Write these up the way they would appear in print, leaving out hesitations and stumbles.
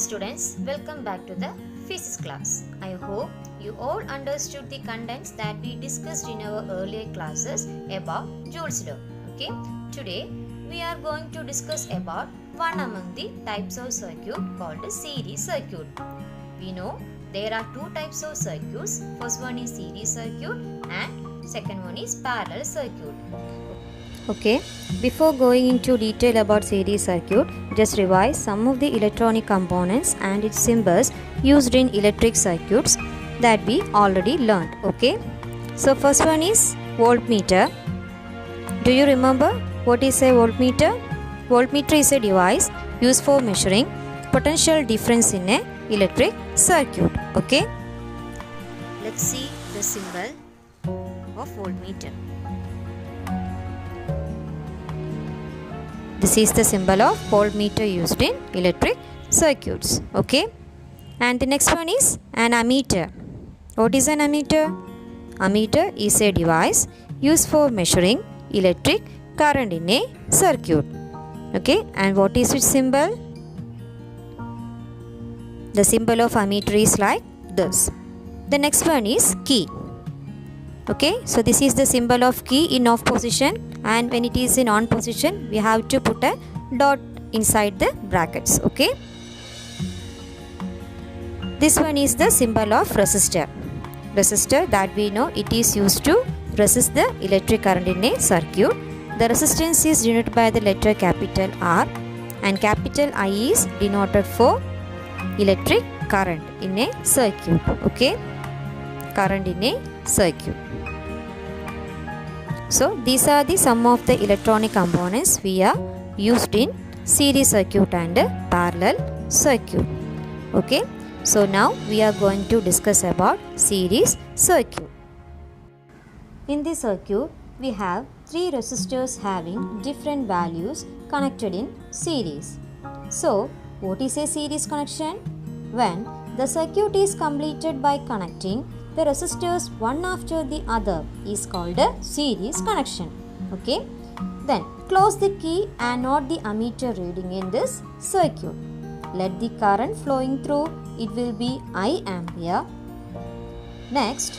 students, welcome back to the physics class. I hope you all understood the contents that we discussed in our earlier classes about Joule's law. Okay, today we are going to discuss about one among the types of circuit called a series circuit. We know there are two types of circuits. First one is series circuit and second one is parallel circuit. Okay, before going into detail about series circuit, just revise some of the electronic components and its symbols used in electric circuits that we already learned. Okay, so first one is voltmeter. Do you remember what is a voltmeter? Voltmeter is a device used for measuring potential difference in a electric circuit. Okay, let's see the symbol of voltmeter. This is the symbol of voltmeter used in electric circuits. Okay, and the next one is an ammeter. What is an ammeter? Ammeter is a device used for measuring electric current in a circuit. Okay, and what is its symbol? The symbol of ammeter is like this. The next one is key. Okay, so this is the symbol of key in off position, and when it is in on position we have to put a dot inside the brackets. Okay, this one is the symbol of resistor. Resistor, that we know it is used to resist the electric current in a circuit. The resistance is denoted by the letter capital R, and capital I is denoted for electric current in a circuit. Okay, current in a circuit. So these are the some of the electronic components we are used in series circuit and parallel circuit. Okay, so now we are going to discuss about series circuit. In this circuit we have three resistors having different values connected in series. So what is a series connection? When the circuit is completed by connecting the resistors one after the other is called a series connection. Okay, then close the key and note the ammeter reading in this circuit. Let the current flowing through it will be I ampere. Next,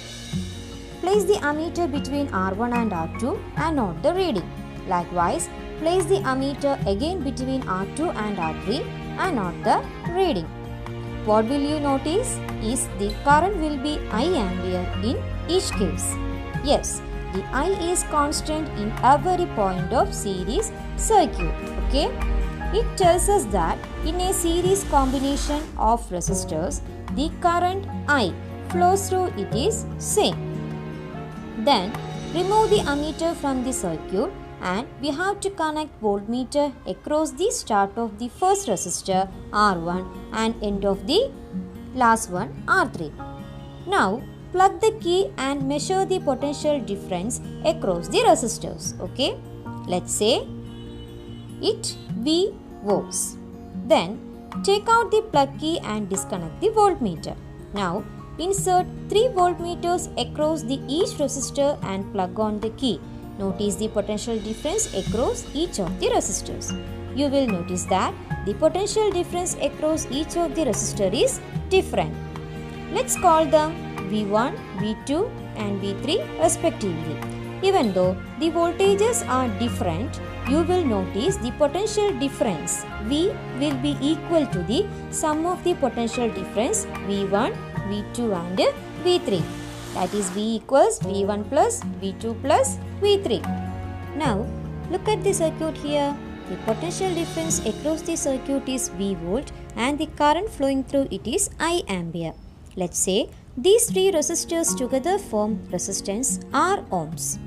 place the ammeter between R1 and R2 and note the reading. Likewise, place the ammeter again between R2 and R3 and note the reading. What will you notice is the current will be I ampere in each case. Yes, the I is constant in every point of series circuit. Okay, it tells us that in a series combination of resistors, the current I flows through it is same. Then remove the ammeter from the circuit, and we have to connect voltmeter across the start of the first resistor R1 and end of the last one R3. Now plug the key and measure the potential difference across the resistors. Okay, let's say it V volts. Then take out the plug key and disconnect the voltmeter. Now insert 3 voltmeters across the each resistor and plug on the key. Notice the potential difference across each of the resistors. You will notice that the potential difference across each of the resistor is different. Let's call them V1, V2 and V3 respectively. Even though the voltages are different, you will notice the potential difference V will be equal to the sum of the potential difference V1, V2 and V3. That is V equals V1 plus V2 plus V3. Now look at the circuit here. The potential difference across the circuit is V volt and the current flowing through it is I ampere. Let's say these three resistors together form resistance R ohms.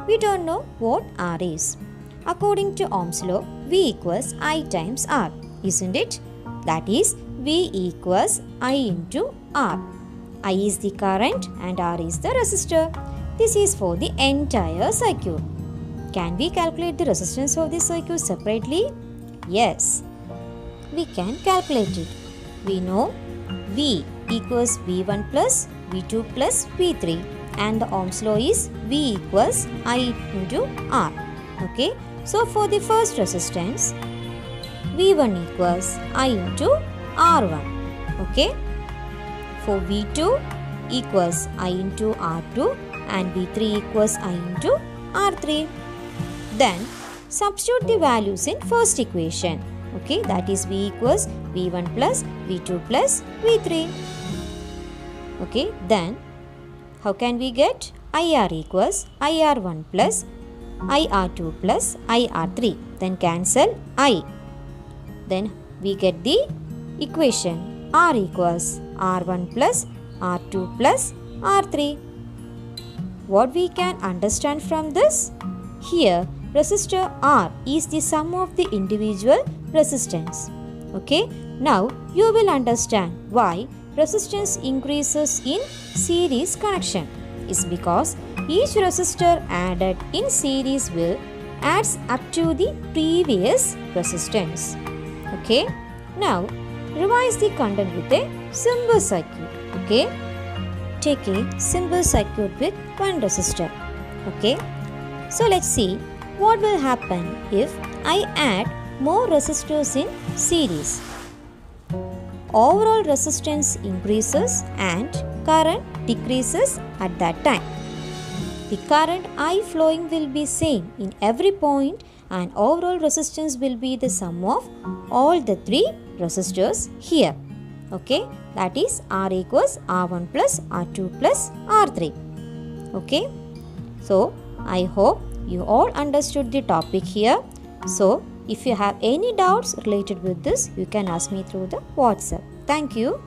We don't know what R is. According to Ohm's law, V equals I times R, isn't it? That is V equals I into R. I is the current and R is the resistor. This is for the entire circuit. Can we calculate the resistance of this circuit separately? Yes, we can calculate it. We know V equals V1 plus V2 plus V3 and the Ohm's law is V equals I into R. Okay, so for the first resistance, V1 equals I into R1. Okay. For V2 equals I into R2 and V3 equals I into R3. Then substitute the values in first equation. Okay, that is V equals V1 plus V2 plus V3. Okay, then how can we get IR equals IR1 plus IR2 plus IR3? Then cancel I. Then we get the equation R equals R1 plus R2 plus R3. What we can understand from this? Here resistor R is the sum of the individual resistance. Okay, now you will understand why resistance increases in series connection. Is because each resistor added in series will adds up to the previous resistance. Okay, now revise the content with a simple circuit. Okay, take a simple circuit with one resistor. Okay, so let's see what will happen if I add more resistors in series. Overall resistance increases and current decreases at that time. The current I flowing will be same in every point and overall resistance will be the sum of all the three resistors here. Okay, that is R equals R1 plus R2 plus R3. Okay, so I hope you all understood the topic here. So if you have any doubts related with this, you can ask me through the WhatsApp. Thank you.